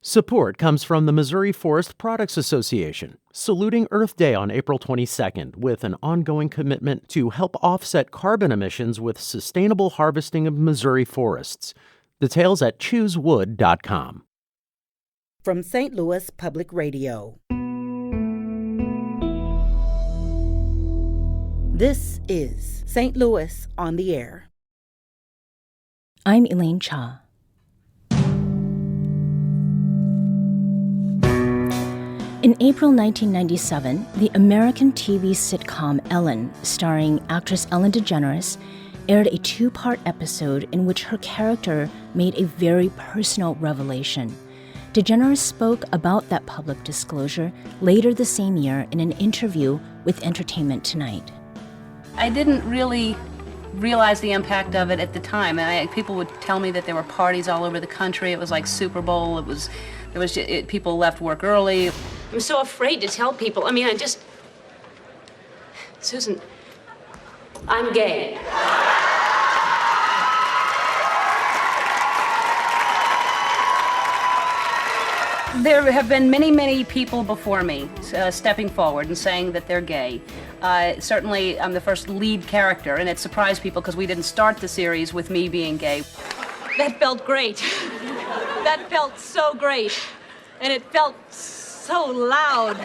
Support comes from the Missouri Forest Products Association, saluting Earth Day on April 22nd with an ongoing commitment to help offset carbon emissions with sustainable harvesting of Missouri forests. Details at choosewood.com. From St. Louis Public Radio. This is St. Louis on the Air. I'm Elaine Cha. In April 1997, the American TV sitcom Ellen, starring actress Ellen DeGeneres, aired a two-part episode in which her character made a very personal revelation. DeGeneres spoke about that public disclosure later the same year in an interview with Entertainment Tonight. I didn't really realize the impact of it at the time. People would tell me that there were parties all over the country. It was like Super Bowl. People left work early. I'm so afraid to tell people. Susan, I'm gay. There have been many, many people before me stepping forward and saying that they're gay. Certainly, I'm the first lead character, and it surprised people because we didn't start the series with me being gay. That felt great. That felt so great. And it felt so loud.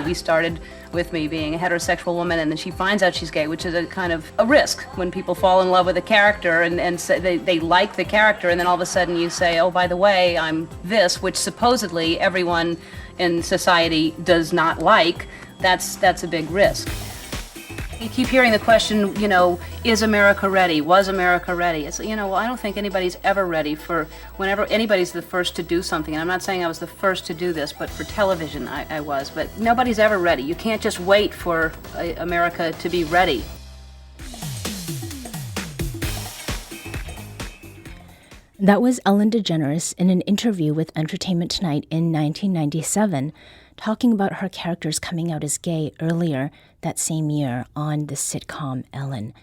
We started with me being a heterosexual woman, and then she finds out she's gay, which is a kind of a risk when people fall in love with a character and say they like the character, and then all of a sudden you say, oh, by the way, I'm this, which supposedly everyone in society does not like. That's a big risk. You keep hearing the question, is America ready? Was America ready? It's, I don't think anybody's ever ready for whenever anybody's the first to do something. And I'm not saying I was the first to do this, but for television I was. But nobody's ever ready. You can't just wait for America to be ready. That was Ellen DeGeneres in an interview with Entertainment Tonight in 1997, talking about her characters coming out as gay earlier that same year on the sitcom Ellen.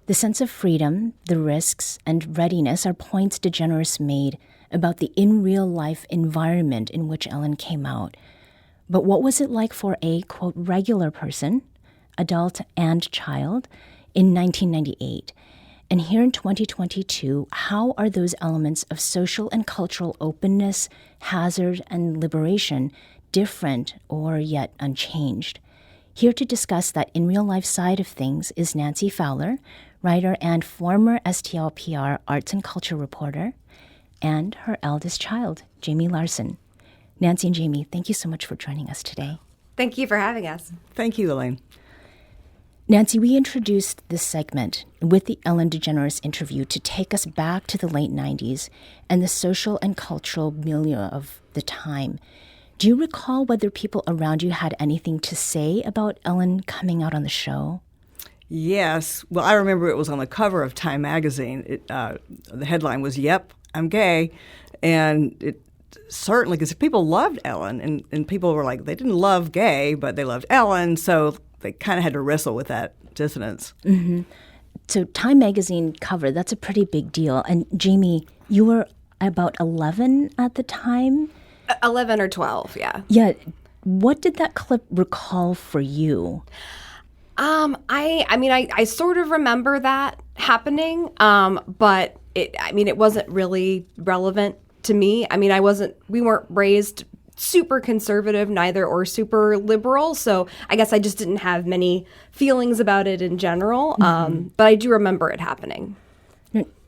The sense of freedom, the risks, and readiness are points DeGeneres made about the in-real-life environment in which Ellen came out. But what was it like for a, quote, regular person, adult and child, in 1998? And here in 2022, how are those elements of social and cultural openness, hazard, and liberation different or yet unchanged? Here to discuss that in real life side of things is Nancy Fowler, writer and former STLPR arts and culture reporter, and her eldest child, Jamie Larson. Nancy and Jamie, thank you so much for joining us today. Thank you for having us. Thank you, Elaine. Nancy, we introduced this segment with the Ellen DeGeneres interview to take us back to the late 90s and the social and cultural milieu of the time. Do you recall whether people around you had anything to say about Ellen coming out on the show? Yes. Well, I remember it was on the cover of Time magazine. The headline was, "Yep, I'm gay." And it certainly, because people loved Ellen, and people were like, they didn't love gay, but they loved Ellen, so they kind of had to wrestle with that dissonance. Mm-hmm. So Time magazine cover, that's a pretty big deal. And Jamie, you were about 11 at the time? 11 or 12, yeah. Yeah. What did that clip recall for you? I sort of remember that happening, but it wasn't really relevant to me. We weren't raised super conservative neither or super liberal, so I guess I just didn't have many feelings about it in general, but I do remember it happening.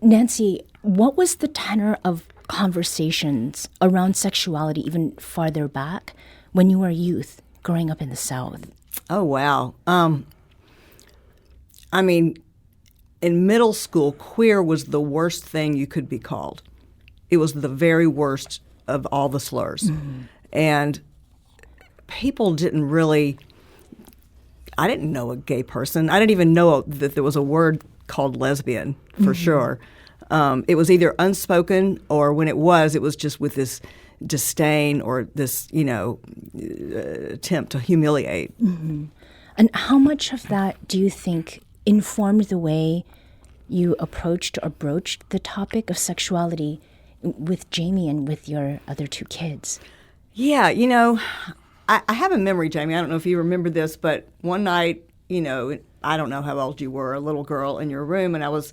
Nancy, what was the tenor of conversations around sexuality even farther back when you were a youth growing up in the South? Oh, wow. In middle school, queer was the worst thing you could be called. It was the very worst of all the slurs. Mm-hmm. And people didn't really, I didn't know a gay person. I didn't even know that there was a word called lesbian, for sure. It was either unspoken, or when it was just with this disdain or this, attempt to humiliate. Mm-hmm. And how much of that do you think informed the way you approached or broached the topic of sexuality with Jamie and with your other two kids? Yeah, I have a memory, Jamie. I don't know if you remember this, but one night, I don't know how old you were, a little girl in your room, and I was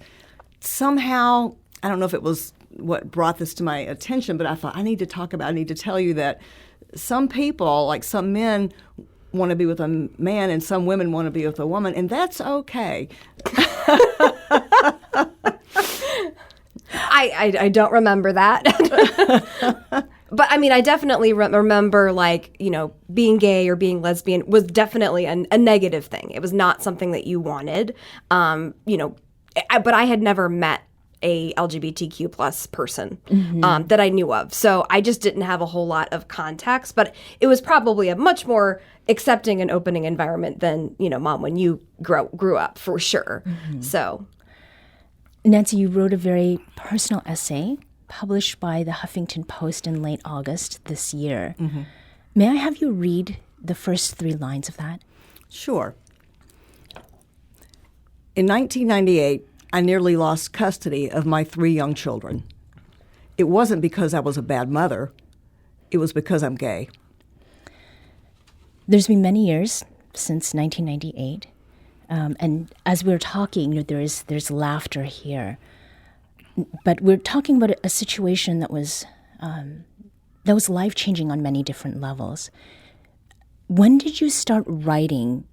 somehow, I don't know if it was what brought this to my attention, but I thought, I need to tell you that some people, like some men, want to be with a man and some women want to be with a woman, and that's okay. I don't remember that. But I mean, I definitely remember, being gay or being lesbian was definitely a negative thing. It was not something that you wanted. But I had never met a LGBTQ plus person that I knew of. So I just didn't have a whole lot of context. But it was probably a much more accepting and opening environment than, Mom, when you grew up, for sure. So, Nancy, you wrote a very personal essay published by the Huffington Post in late August this year. May I have you read the first 3 lines of that? Sure. In 1998, I nearly lost custody of my 3 young children. It wasn't because I was a bad mother. It was because I'm gay. There's been many years since 1998. And as we're talking, there's laughter here. But we're talking about a situation that was life-changing on many different levels. When did you start writing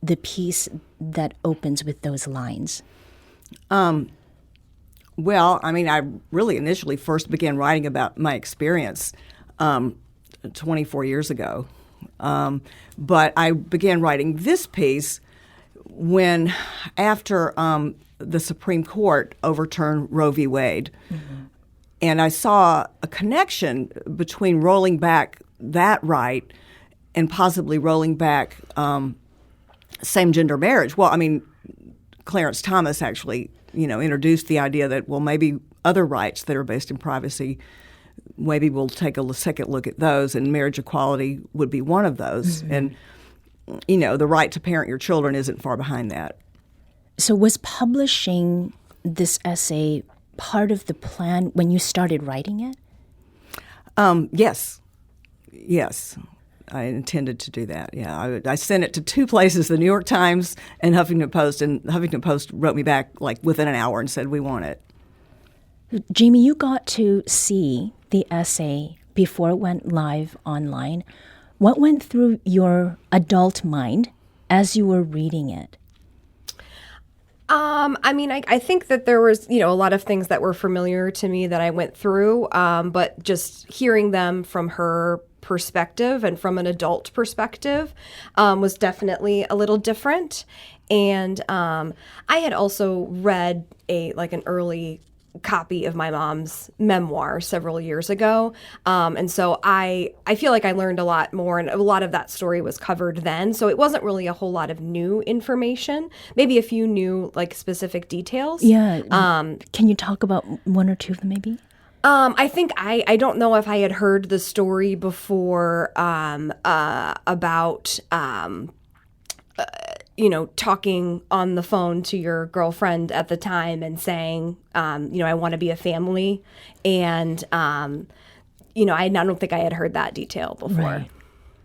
the piece that opens with those lines? Well, I mean, I really initially first began writing about my experience 24 years ago. But I began writing this piece when, after the Supreme Court overturned Roe v. Wade, and I saw a connection between rolling back that right and possibly rolling back same-gender marriage. Well, I mean, Clarence Thomas actually, introduced the idea that, well, maybe other rights that are based in privacy, maybe we'll take a second look at those, and marriage equality would be one of those. And, the right to parent your children isn't far behind that. So was publishing this essay part of the plan when you started writing it? Yes. I intended to do that. Yeah, I sent it to 2 places, the New York Times and Huffington Post, and Huffington Post wrote me back within an hour and said, we want it. Jamie, you got to see the essay before it went live online. What went through your adult mind as you were reading it? I think that there was, a lot of things that were familiar to me that I went through, but just hearing them from her perspective and from an adult perspective was definitely a little different. And I had also read an early copy of my mom's memoir several years ago. And so I feel like I learned a lot more, and a lot of that story was covered then. So it wasn't really a whole lot of new information, maybe a few new specific details. Yeah. Can you talk about one or two of them maybe? I think I don't know if I had heard the story before about talking on the phone to your girlfriend at the time and saying, I want to be a family. And, I don't think I had heard that detail before. Right.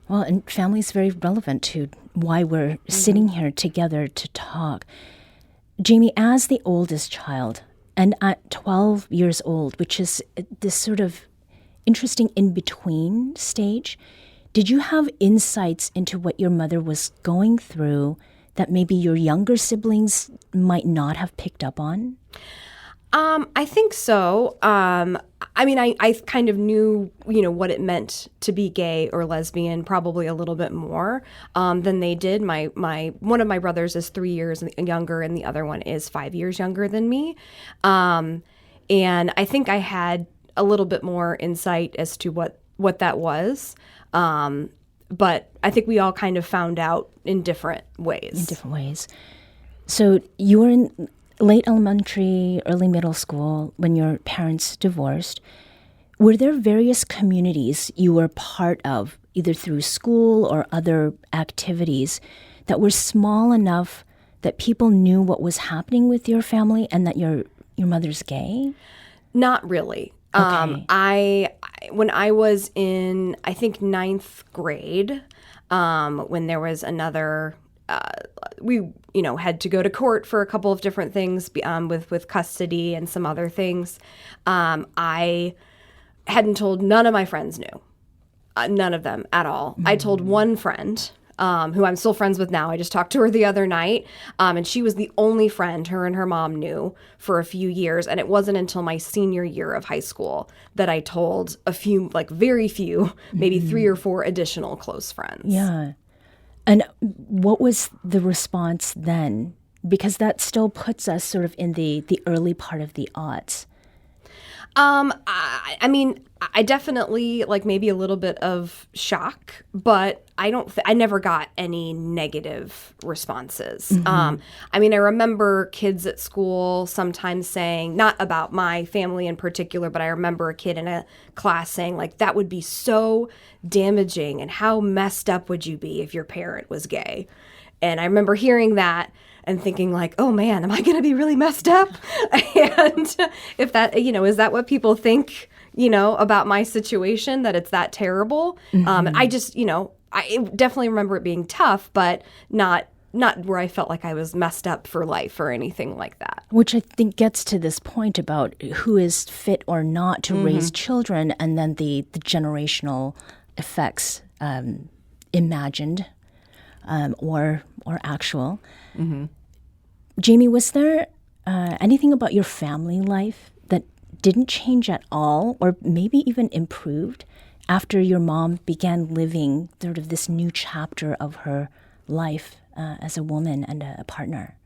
Well, and family is very relevant to why we're sitting here together to talk. Jamie, as the oldest child, and at 12 years old, which is this sort of interesting in-between stage, did you have insights into what your mother was going through that maybe your younger siblings might not have picked up on? I think so. I kind of knew, what it meant to be gay or lesbian probably a little bit more than they did. My one of my brothers is 3 years younger, and the other one is 5 years younger than me. And I think I had a little bit more insight as to what that was. But I think we all kind of found out in different ways. So you were in late elementary, early middle school when your parents divorced. Were there various communities you were part of, either through school or other activities, that were small enough that people knew what was happening with your family and that your mother's gay? Not really. When I was in, I think, ninth grade, when there was another, we had to go to court for a couple of different things with custody and some other things. I hadn't told, none of my friends knew, none of them at all. Mm-hmm. I told one friend, who I'm still friends with now. I just talked to her the other night, and she was the only friend her and her mom knew for a few years. And it wasn't until my senior year of high school that I told a few, like very few, maybe 3 or 4 additional close friends. Yeah. And what was the response then? Because that still puts us sort of in the early part of the aughts. I mean, I definitely like maybe a little bit of shock, but I never got any negative responses. Mm-hmm. I mean, I remember kids at school sometimes saying, not about my family in particular, but I remember a kid in a class saying, like, that would be so damaging, and how messed up would you be if your parent was gay? And I remember hearing that and thinking, like, oh man, am I going to be really messed up? And if that, is that what people think, about my situation, that it's that terrible? Mm-hmm. And I just, I definitely remember it being tough, but not where I felt like I was messed up for life or anything like that. Which I think gets to this point about who is fit or not to raise children, and then the generational effects, imagined or actual. Mm-hmm. Jamie, was there anything about your family life that didn't change at all, or maybe even improved, after your mom began living sort of this new chapter of her life as a woman and a partner?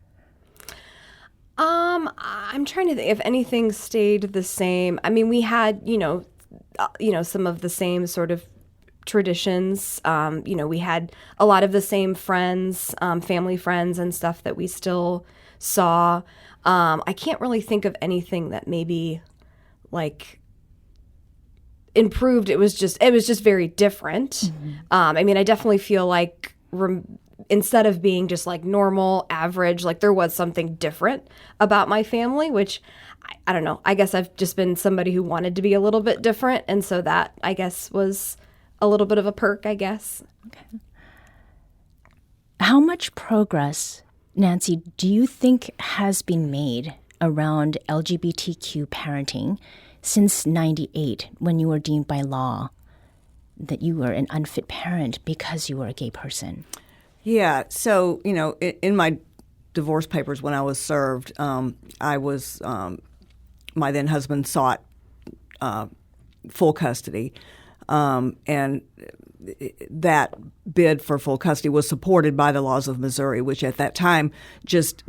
I'm trying to think if anything stayed the same. I mean, we had, some of the same sort of traditions. We had a lot of the same friends, family friends and stuff that we still saw. I can't really think of anything that maybe like improved. It was just very different. Mm-hmm. I mean, I definitely feel like instead of being just like normal, average, like there was something different about my family, which I don't know. I guess I've just been somebody who wanted to be a little bit different. And so that, I guess, was a little bit of a perk, I guess. Okay. How much progress, Nancy, do you think has been made around LGBTQ parenting since 98, when you were deemed by law that you were an unfit parent because you were a gay person? Yeah. So, in my divorce papers when I was served, my then husband sought full custody. And that bid for full custody was supported by the laws of Missouri, which at that time just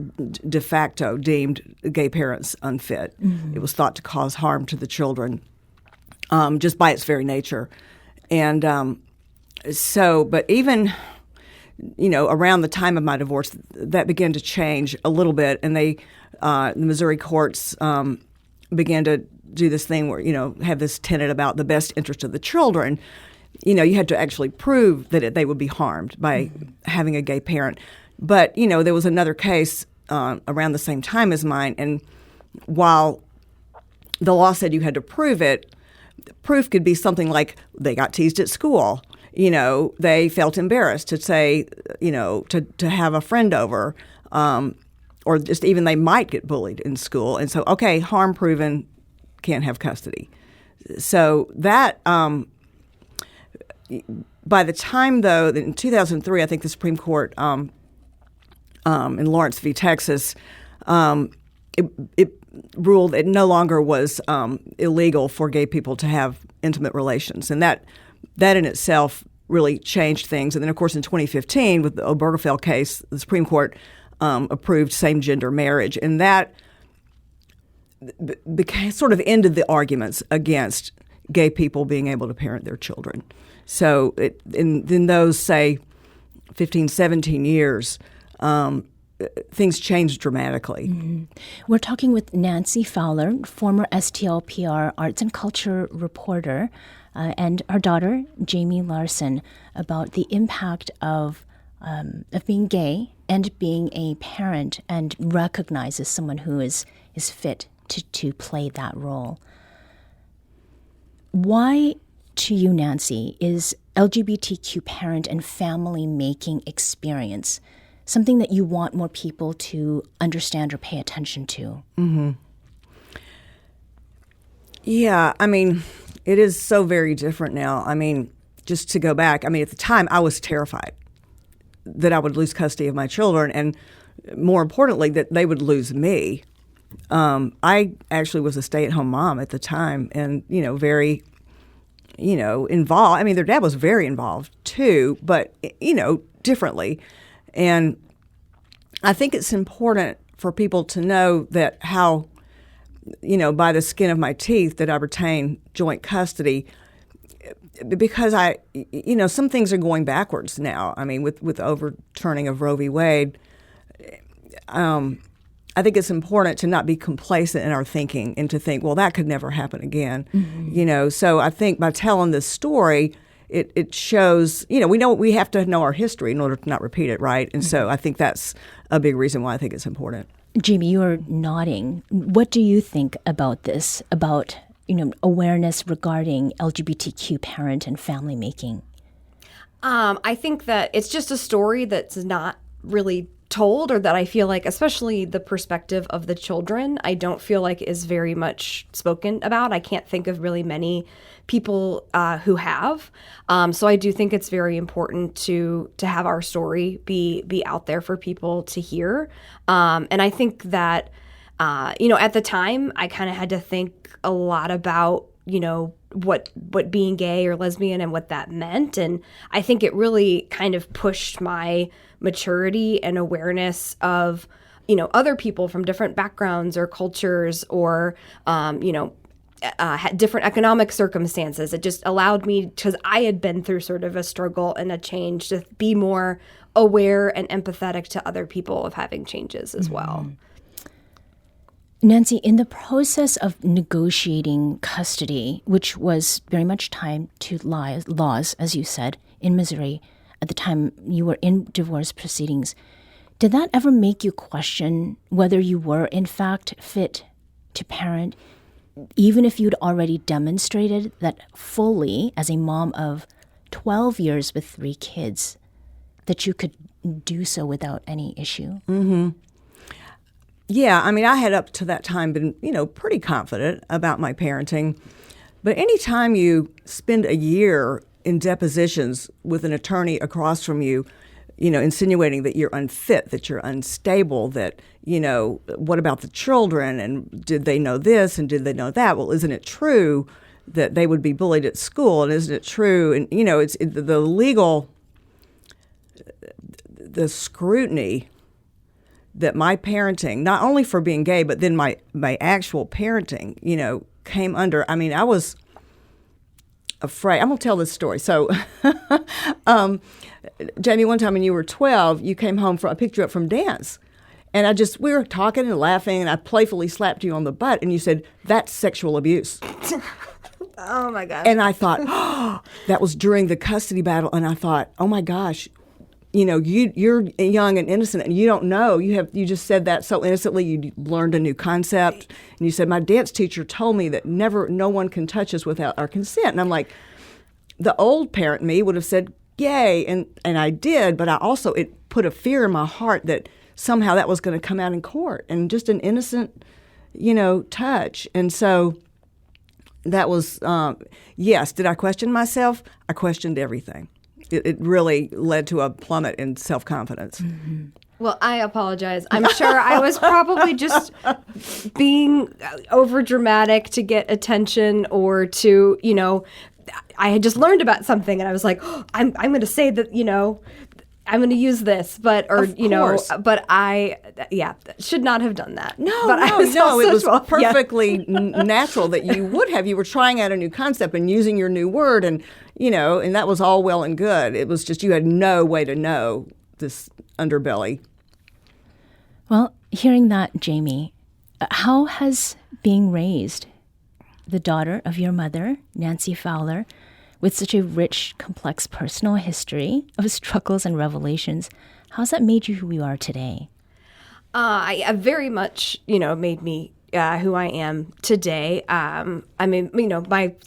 de facto deemed gay parents unfit. Mm-hmm. It was thought to cause harm to the children just by its very nature. And but even, around the time of my divorce, that began to change a little bit. And the Missouri courts began to do this thing where, have this tenet about the best interest of the children. You had to actually prove that they would be harmed by having a gay parent. But, there was another case around the same time as mine, and while the law said you had to prove it, proof could be something like they got teased at school. They felt embarrassed to say, to have a friend over, or just even they might get bullied in school. And so, okay, harm proven, can't have custody. So that, by the time, though, in 2003, I think the Supreme Court in Lawrence v. Texas, it ruled it no longer was illegal for gay people to have intimate relations. And that in itself really changed things. And then, of course, in 2015, with the Obergefell case, the Supreme Court approved same-gender marriage. And that sort of ended the arguments against gay people being able to parent their children. So in those, say, 15, 17 years, things changed dramatically. Mm-hmm. We're talking with Nancy Fowler, former STLPR arts and culture reporter, and her daughter, Jamie Larson, about the impact of being gay and being a parent and recognized as someone who is fit to play that role. Why, to you, Nancy, is LGBTQ parent and family making experience something that you want more people to understand or pay attention to? Mm-hmm. Yeah, I mean, it is so very different now. I mean, just to go back, I mean, at the time, I was terrified that I would lose custody of my children, and more importantly, that they would lose me. I actually was a stay-at-home mom at the time, and, very, involved. I mean, their dad was very involved, too, but, differently. And I think it's important for people to know that how, by the skin of my teeth, that I retain joint custody, because some things are going backwards now. I mean, with overturning of Roe v. Wade, I think it's important to not be complacent in our thinking and to think, well, that could never happen again. Mm-hmm. So I think by telling this story, it shows, we have to know our history in order to not repeat it, right? And so I think that's a big reason why I think it's important. Jamie, you are nodding. What do you think about this, about awareness regarding LGBTQ parent and family making? I think that it's just a story that's not really told, or that I feel like, especially the perspective of the children, I don't feel like is very much spoken about. I can't think of really many people who have. So I do think it's very important to have our story be out there for people to hear. And I think that, at the time, I kind of had to think a lot about, what being gay or lesbian and what that meant. And I think it really kind of pushed my maturity and awareness of, other people from different backgrounds or cultures or, different economic circumstances. It just allowed me, because I had been through sort of a struggle and a change, to be more aware and empathetic to other people of having changes as well. Nancy, in the process of negotiating custody, which was very much tied to laws, as you said, in Missouri, at the time you were in divorce proceedings, did that ever make you question whether you were, in fact, fit to parent, even if you'd already demonstrated that fully, as a mom of 12 years with 3 kids, that you could do so without any issue? Mm-hmm. Yeah, I mean, I had up to that time been, pretty confident about my parenting. But anytime you spend a year in depositions with an attorney across from you, insinuating that you're unfit, that you're unstable, that, what about the children, and did they know this and did they know that? Well, isn't it true that they would be bullied at school, and isn't it true? And, it's the legal, the scrutiny that my parenting, not only for being gay, but then my actual parenting, came under. I mean, I was afraid. I'm going to tell this story. So, Jamie, one time when you were 12, you came home I picked you up from dance. And we were talking and laughing, and I playfully slapped you on the butt, and you said, "That's sexual abuse." Oh, my gosh. And I thought, that was during the custody battle, and I thought, oh, my gosh, you're young and innocent, and you don't know. You just said that so innocently. You learned a new concept, and you said, my dance teacher told me that no one can touch us without our consent. And I'm like, the old parent me would have said, yay, and I did, but it put a fear in my heart that somehow that was going to come out in court, and just an innocent, touch. And so that was, yes, did I question myself? I questioned everything. It really led to a plummet in self-confidence. Mm-hmm. Well, I apologize. I'm sure I was probably just being overdramatic to get attention, or to, I had just learned about something and I was like, I'm going to say that, I'm going to use this, but I should not have done that. No, it was perfectly natural that you would have. You were trying out a new concept and using your new word, and and that was all well and good. It was just you had no way to know this underbelly. Well, hearing that, Jamie, how has being raised, the daughter of your mother, Nancy Fowler, with such a rich, complex personal history of struggles and revelations, how's that made you who you are today? I very much, made me who I am today. I mean,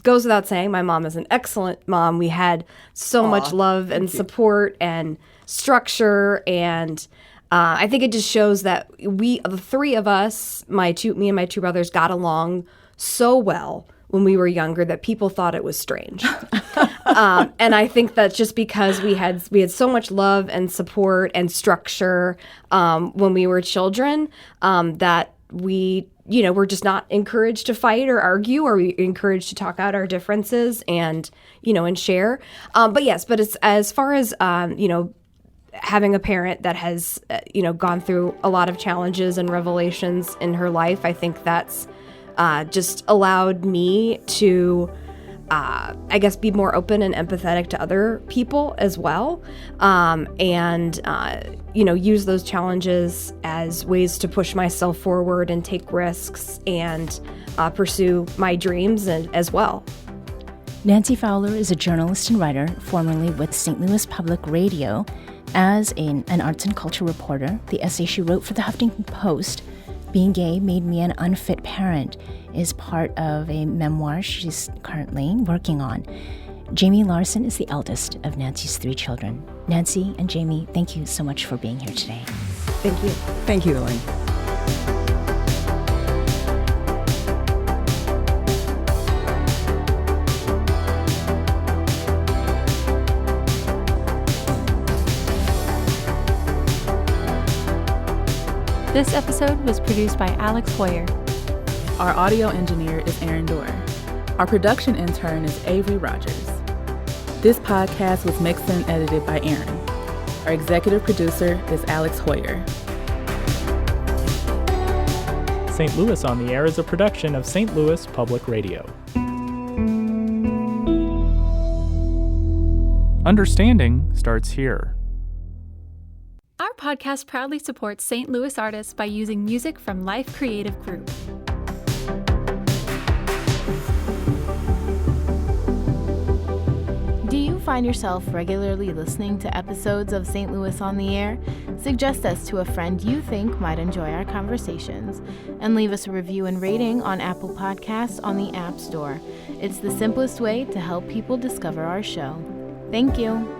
goes without saying, my mom is an excellent mom. We had so much love and support and structure, and I think it just shows that the three of us, me and my two brothers, got along so well when we were younger that people thought it was strange. And I think that's just because we had so much love and support and structure when we were children, that we we're just not encouraged to fight or argue, or we encouraged to talk out our differences and and share. But it's as far as having a parent that has gone through a lot of challenges and revelations in her life, I think that's just allowed me to I guess be more open and empathetic to other people as well, and use those challenges as ways to push myself forward and take risks and pursue my dreams as well. Nancy Fowler is a journalist and writer, formerly with St. Louis Public Radio. As an arts and culture reporter, the essay she wrote for the Huffington Post, Being Gay Made Me an Unfit Parent, is part of a memoir she's currently working on. Jamie Larson is the eldest of Nancy's 3 children. Nancy and Jamie, thank you so much for being here today. Thank you. Thank you, Elaine. This episode was produced by Alex Hoyer. Our audio engineer is Aaron Dorr. Our production intern is Avery Rogers. This podcast was mixed and edited by Aaron. Our executive producer is Alex Hoyer. St. Louis on the Air is a production of St. Louis Public Radio. Understanding starts here. Our podcast proudly supports St. Louis artists by using music from Life Creative Group. Do you find yourself regularly listening to episodes of St. Louis on the Air? Suggest us to a friend you think might enjoy our conversations, and leave us a review and rating on Apple Podcasts on the App Store. It's the simplest way to help people discover our show. Thank you.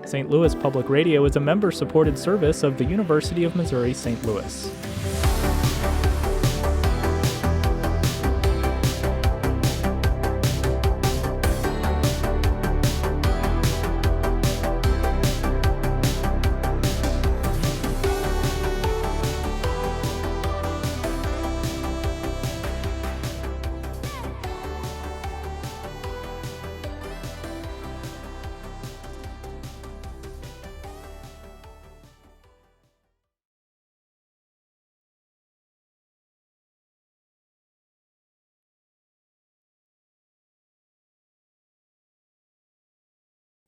St. Louis Public Radio is a member-supported service of the University of Missouri St. Louis.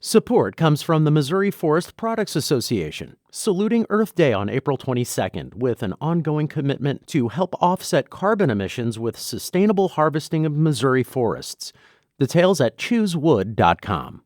Support comes from the Missouri Forest Products Association, saluting Earth Day on April 22nd with an ongoing commitment to help offset carbon emissions with sustainable harvesting of Missouri forests. Details at choosewood.com.